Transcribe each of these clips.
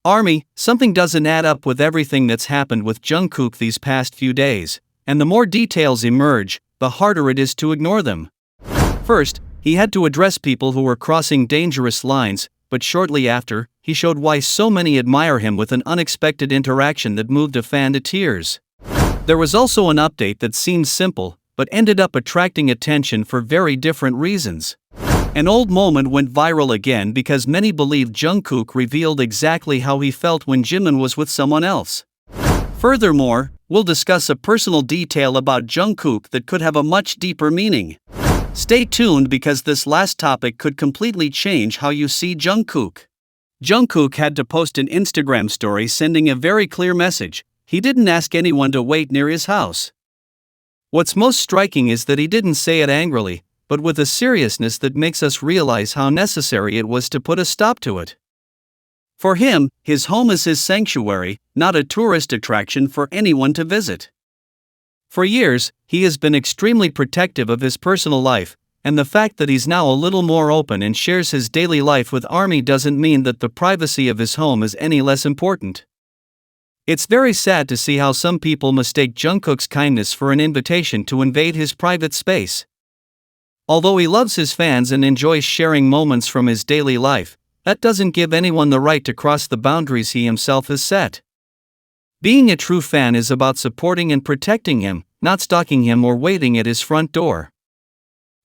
Army, something doesn't add up with everything that's happened with Jungkook these past few days, and the more details emerge, the harder it is to ignore them. First, he had to address people who were crossing dangerous lines, but shortly after, he showed why so many admire him with an unexpected interaction that moved a fan to tears. There was also an update that seemed simple, but ended up attracting attention for very different reasons. An old moment went viral again because many believed Jungkook revealed exactly how he felt when Jimin was with someone else. Furthermore, we'll discuss a personal detail about Jungkook that could have a much deeper meaning. Stay tuned because this last topic could completely change how you see Jungkook. Jungkook had to post an Instagram story sending a very clear message. He didn't ask anyone to wait near his house. What's most striking is that he didn't say it angrily, but with a seriousness that makes us realize how necessary it was to put a stop to it. For him, his home is his sanctuary, not a tourist attraction for anyone to visit. For years, he has been extremely protective of his personal life, and the fact that he's now a little more open and shares his daily life with ARMY doesn't mean that the privacy of his home is any less important. It's very sad to see how some people mistake Jungkook's kindness for an invitation to invade his private space. Although he loves his fans and enjoys sharing moments from his daily life, that doesn't give anyone the right to cross the boundaries he himself has set. Being a true fan is about supporting and protecting him, not stalking him or waiting at his front door.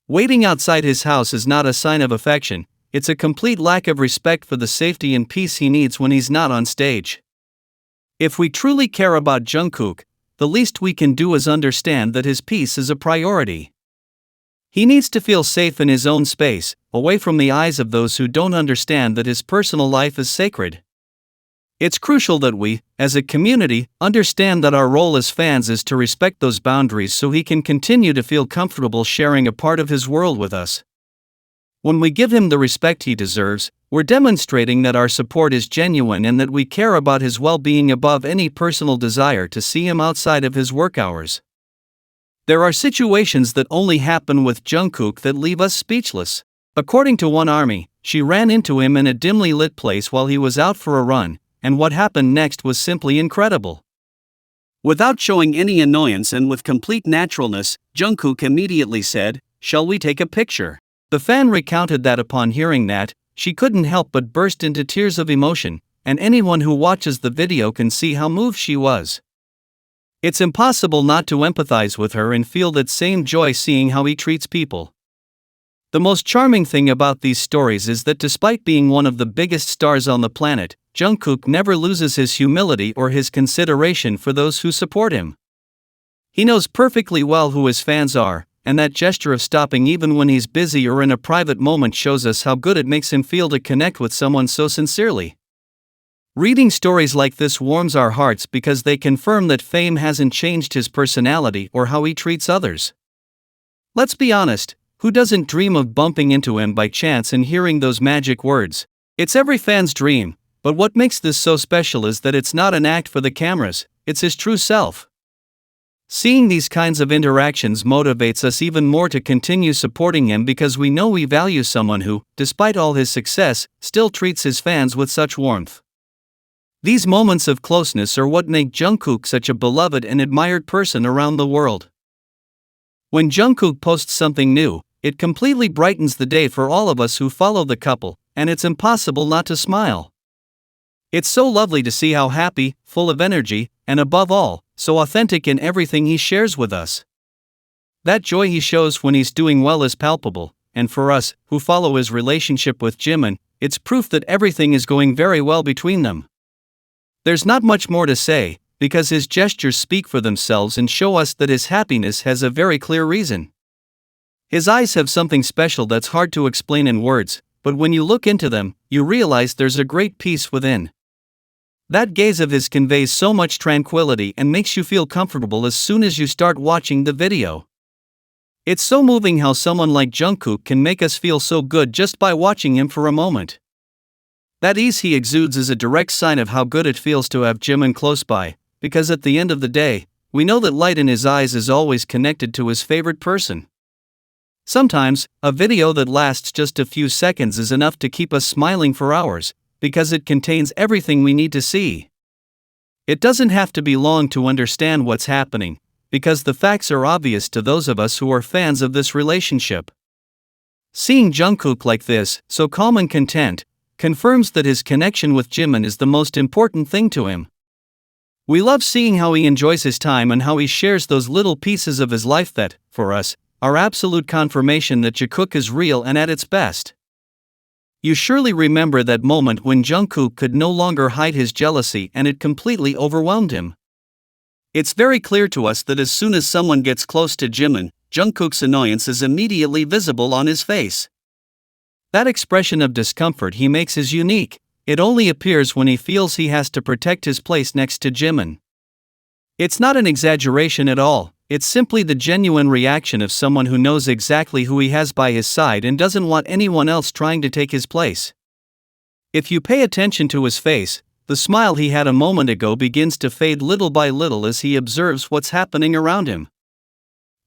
Waiting outside his house is not a sign of affection, it's a complete lack of respect for the safety and peace he needs when he's not on stage. If we truly care about Jungkook, the least we can do is understand that his peace is a priority. He needs to feel safe in his own space, away from the eyes of those who don't understand that his personal life is sacred. It's crucial that we, as a community, understand that our role as fans is to respect those boundaries so he can continue to feel comfortable sharing a part of his world with us. When we give him the respect he deserves, we're demonstrating that our support is genuine and that we care about his well-being above any personal desire to see him outside of his work hours. There are situations that only happen with Jungkook that leave us speechless. According to one ARMY, she ran into him in a dimly lit place while he was out for a run, and what happened next was simply incredible. Without showing any annoyance and with complete naturalness, Jungkook immediately said, "Shall we take a picture?" The fan recounted that upon hearing that, she couldn't help but burst into tears of emotion, and anyone who watches the video can see how moved she was. It's impossible not to empathize with her and feel that same joy seeing how he treats people. The most charming thing about these stories is that despite being one of the biggest stars on the planet, Jungkook never loses his humility or his consideration for those who support him. He knows perfectly well who his fans are, and that gesture of stopping even when he's busy or in a private moment shows us how good it makes him feel to connect with someone so sincerely. Reading stories like this warms our hearts because they confirm that fame hasn't changed his personality or how he treats others. Let's be honest, who doesn't dream of bumping into him by chance and hearing those magic words? It's every fan's dream, but what makes this so special is that it's not an act for the cameras, it's his true self. Seeing these kinds of interactions motivates us even more to continue supporting him because we know we value someone who, despite all his success, still treats his fans with such warmth. These moments of closeness are what make Jungkook such a beloved and admired person around the world. When Jungkook posts something new, it completely brightens the day for all of us who follow the couple, and it's impossible not to smile. It's so lovely to see how happy, full of energy, and above all, so authentic in everything he shares with us. That joy he shows when he's doing well is palpable, and for us, who follow his relationship with Jimin, it's proof that everything is going very well between them. There's not much more to say, because his gestures speak for themselves and show us that his happiness has a very clear reason. His eyes have something special that's hard to explain in words, but when you look into them, you realize there's a great peace within. That gaze of his conveys so much tranquility and makes you feel comfortable as soon as you start watching the video. It's so moving how someone like Jungkook can make us feel so good just by watching him for a moment. That ease he exudes is a direct sign of how good it feels to have Jimin close by, because at the end of the day, we know that light in his eyes is always connected to his favorite person. Sometimes, a video that lasts just a few seconds is enough to keep us smiling for hours, because it contains everything we need to see. It doesn't have to be long to understand what's happening, because the facts are obvious to those of us who are fans of this relationship. Seeing Jungkook like this, so calm and content, confirms that his connection with Jimin is the most important thing to him. We love seeing how he enjoys his time and how he shares those little pieces of his life that, for us, are absolute confirmation that Jikook is real and at its best. You surely remember that moment when Jungkook could no longer hide his jealousy and it completely overwhelmed him. It's very clear to us that as soon as someone gets close to Jimin, Jungkook's annoyance is immediately visible on his face. That expression of discomfort he makes is unique. It only appears when he feels he has to protect his place next to Jimin. It's not an exaggeration at all, it's simply the genuine reaction of someone who knows exactly who he has by his side and doesn't want anyone else trying to take his place. If you pay attention to his face, the smile he had a moment ago begins to fade little by little as he observes what's happening around him.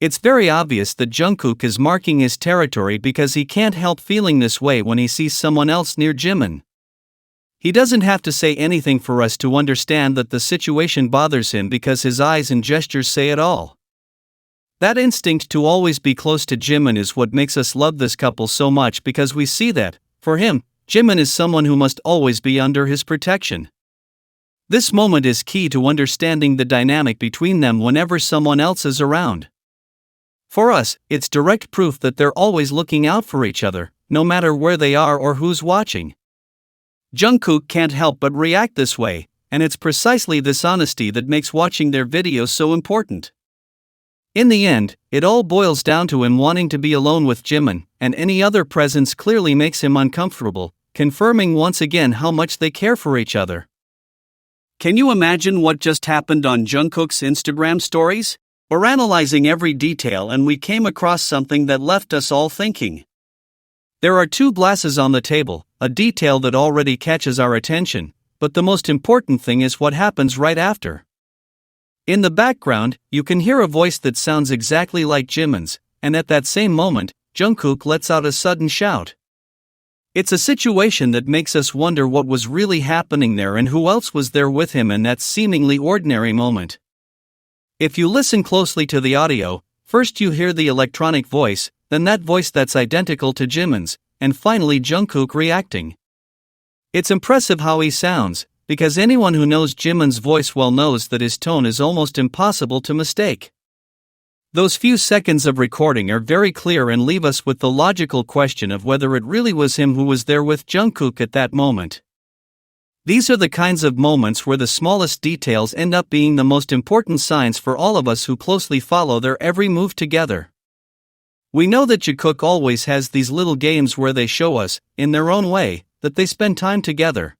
It's very obvious that Jungkook is marking his territory because he can't help feeling this way when he sees someone else near Jimin. He doesn't have to say anything for us to understand that the situation bothers him because his eyes and gestures say it all. That instinct to always be close to Jimin is what makes us love this couple so much, because we see that, for him, Jimin is someone who must always be under his protection. This moment is key to understanding the dynamic between them whenever someone else is around. For us, it's direct proof that they're always looking out for each other, no matter where they are or who's watching. Jungkook can't help but react this way, and it's precisely this honesty that makes watching their videos so important. In the end, it all boils down to him wanting to be alone with Jimin, and any other presence clearly makes him uncomfortable, confirming once again how much they care for each other. Can you imagine what just happened on Jungkook's Instagram stories? We're analyzing every detail and we came across something that left us all thinking. There are two glasses on the table, a detail that already catches our attention, but the most important thing is what happens right after. In the background, you can hear a voice that sounds exactly like Jimin's, and at that same moment, Jungkook lets out a sudden shout. It's a situation that makes us wonder what was really happening there and who else was there with him in that seemingly ordinary moment. If you listen closely to the audio, first you hear the electronic voice, then that voice that's identical to Jimin's, and finally Jungkook reacting. It's impressive how he sounds, because anyone who knows Jimin's voice well knows that his tone is almost impossible to mistake. Those few seconds of recording are very clear and leave us with the logical question of whether it really was him who was there with Jungkook at that moment. These are the kinds of moments where the smallest details end up being the most important signs for all of us who closely follow their every move together. We know that Jikook always has these little games where they show us, in their own way, that they spend time together.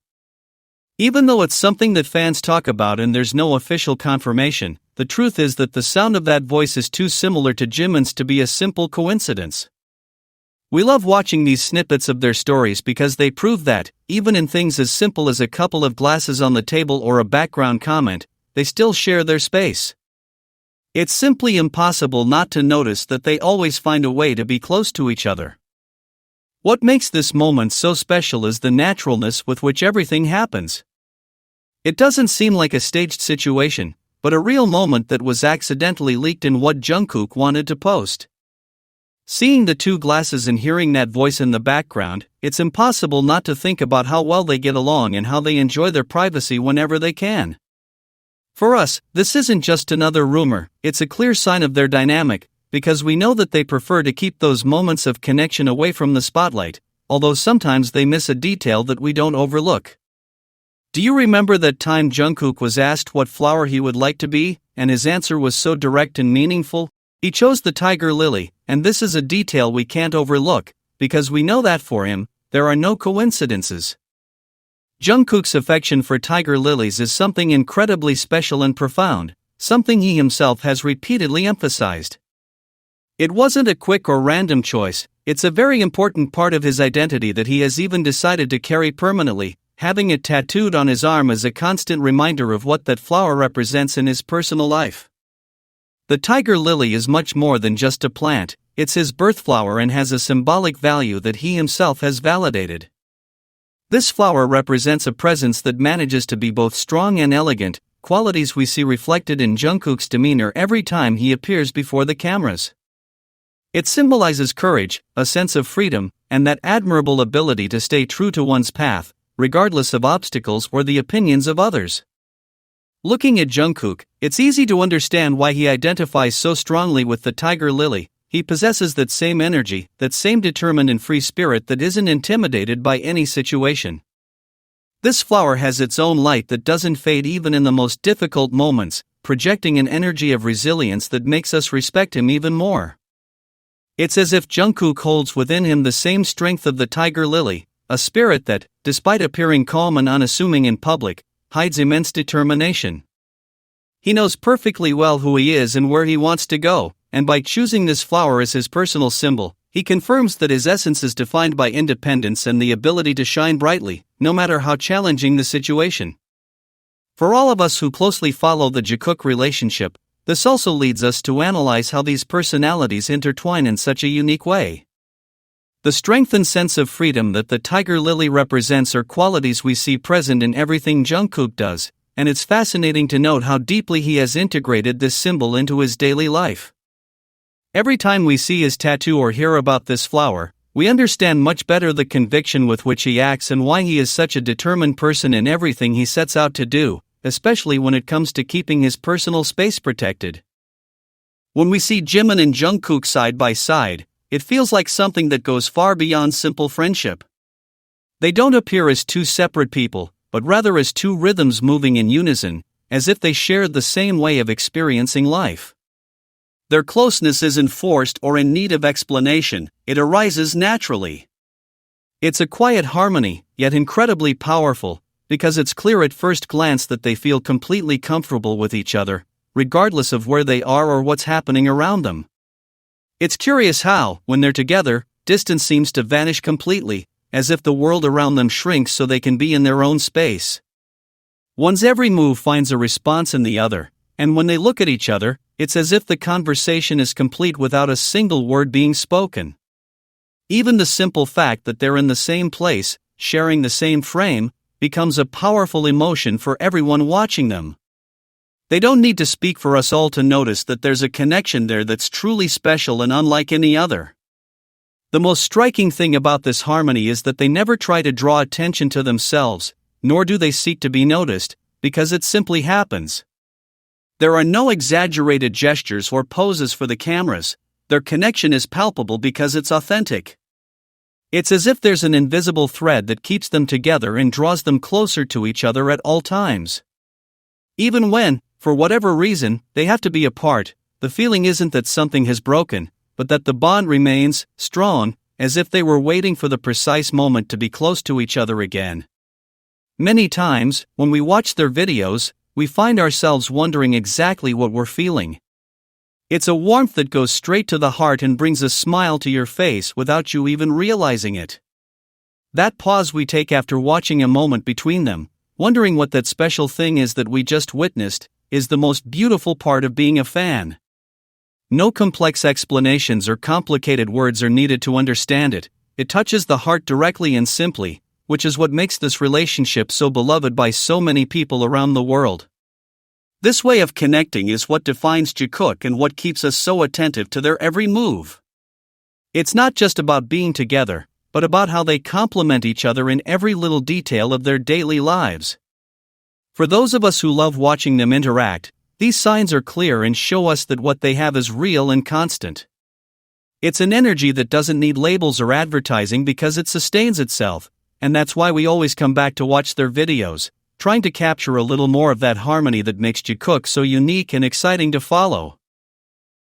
Even though it's something that fans talk about and there's no official confirmation, the truth is that the sound of that voice is too similar to Jimin's to be a simple coincidence. We love watching these snippets of their stories because they prove that, even in things as simple as a couple of glasses on the table or a background comment, they still share their space. It's simply impossible not to notice that they always find a way to be close to each other. What makes this moment so special is the naturalness with which everything happens. It doesn't seem like a staged situation, but a real moment that was accidentally leaked in what Jungkook wanted to post. Seeing the two glasses and hearing that voice in the background, it's impossible not to think about how well they get along and how they enjoy their privacy whenever they can. For us, this isn't just another rumor, it's a clear sign of their dynamic, because we know that they prefer to keep those moments of connection away from the spotlight, although sometimes they miss a detail that we don't overlook. Do you remember that time Jungkook was asked what flower he would like to be, and his answer was so direct and meaningful? He chose the tiger lily, and this is a detail we can't overlook, because we know that for him, there are no coincidences. Jungkook's affection for tiger lilies is something incredibly special and profound, something he himself has repeatedly emphasized. It wasn't a quick or random choice, it's a very important part of his identity that he has even decided to carry permanently, having it tattooed on his arm as a constant reminder of what that flower represents in his personal life. The tiger lily is much more than just a plant, it's his birth flower and has a symbolic value that he himself has validated. This flower represents a presence that manages to be both strong and elegant, qualities we see reflected in Jungkook's demeanor every time he appears before the cameras. It symbolizes courage, a sense of freedom, and that admirable ability to stay true to one's path, regardless of obstacles or the opinions of others. Looking at Jungkook, it's easy to understand why he identifies so strongly with the tiger lily. He possesses that same energy, that same determined and free spirit that isn't intimidated by any situation. This flower has its own light that doesn't fade even in the most difficult moments, projecting an energy of resilience that makes us respect him even more. It's as if Jungkook holds within him the same strength of the tiger lily, a spirit that, despite appearing calm and unassuming in public, hides immense determination. He knows perfectly well who he is and where he wants to go, and by choosing this flower as his personal symbol, he confirms that his essence is defined by independence and the ability to shine brightly, no matter how challenging the situation. For all of us who closely follow the Jikook relationship, this also leads us to analyze how these personalities intertwine in such a unique way. The strength and sense of freedom that the tiger lily represents are qualities we see present in everything Jungkook does, and it's fascinating to note how deeply he has integrated this symbol into his daily life. Every time we see his tattoo or hear about this flower, we understand much better the conviction with which he acts and why he is such a determined person in everything he sets out to do, especially when it comes to keeping his personal space protected. When we see Jimin and Jungkook side by side, it feels like something that goes far beyond simple friendship. They don't appear as two separate people, but rather as two rhythms moving in unison, as if they shared the same way of experiencing life. Their closeness isn't forced or in need of explanation, it arises naturally. It's a quiet harmony, yet incredibly powerful, because it's clear at first glance that they feel completely comfortable with each other, regardless of where they are or what's happening around them. It's curious how, when they're together, distance seems to vanish completely, as if the world around them shrinks so they can be in their own space. One's every move finds a response in the other, and when they look at each other, it's as if the conversation is complete without a single word being spoken. Even the simple fact that they're in the same place, sharing the same frame, becomes a powerful emotion for everyone watching them. They don't need to speak for us all to notice that there's a connection there that's truly special and unlike any other. The most striking thing about this harmony is that they never try to draw attention to themselves, nor do they seek to be noticed, because it simply happens. There are no exaggerated gestures or poses for the cameras. Their connection is palpable because it's authentic. It's as if there's an invisible thread that keeps them together and draws them closer to each other at all times. Even when, for whatever reason, they have to be apart, the feeling isn't that something has broken, but that the bond remains strong, as if they were waiting for the precise moment to be close to each other again. Many times, when we watch their videos, we find ourselves wondering exactly what we're feeling. It's a warmth that goes straight to the heart and brings a smile to your face without you even realizing it. That pause we take after watching a moment between them, wondering what that special thing is that we just witnessed, is the most beautiful part of being a fan. No complex explanations or complicated words are needed to understand it. It touches the heart directly and simply, which is what makes this relationship so beloved by so many people around the world. This way of connecting is what defines Jikook and what keeps us so attentive to their every move. It's not just about being together, but about how they complement each other in every little detail of their daily lives. For those of us who love watching them interact, these signs are clear and show us that what they have is real and constant. It's an energy that doesn't need labels or advertising because it sustains itself, and that's why we always come back to watch their videos, trying to capture a little more of that harmony that makes Jikook so unique and exciting to follow.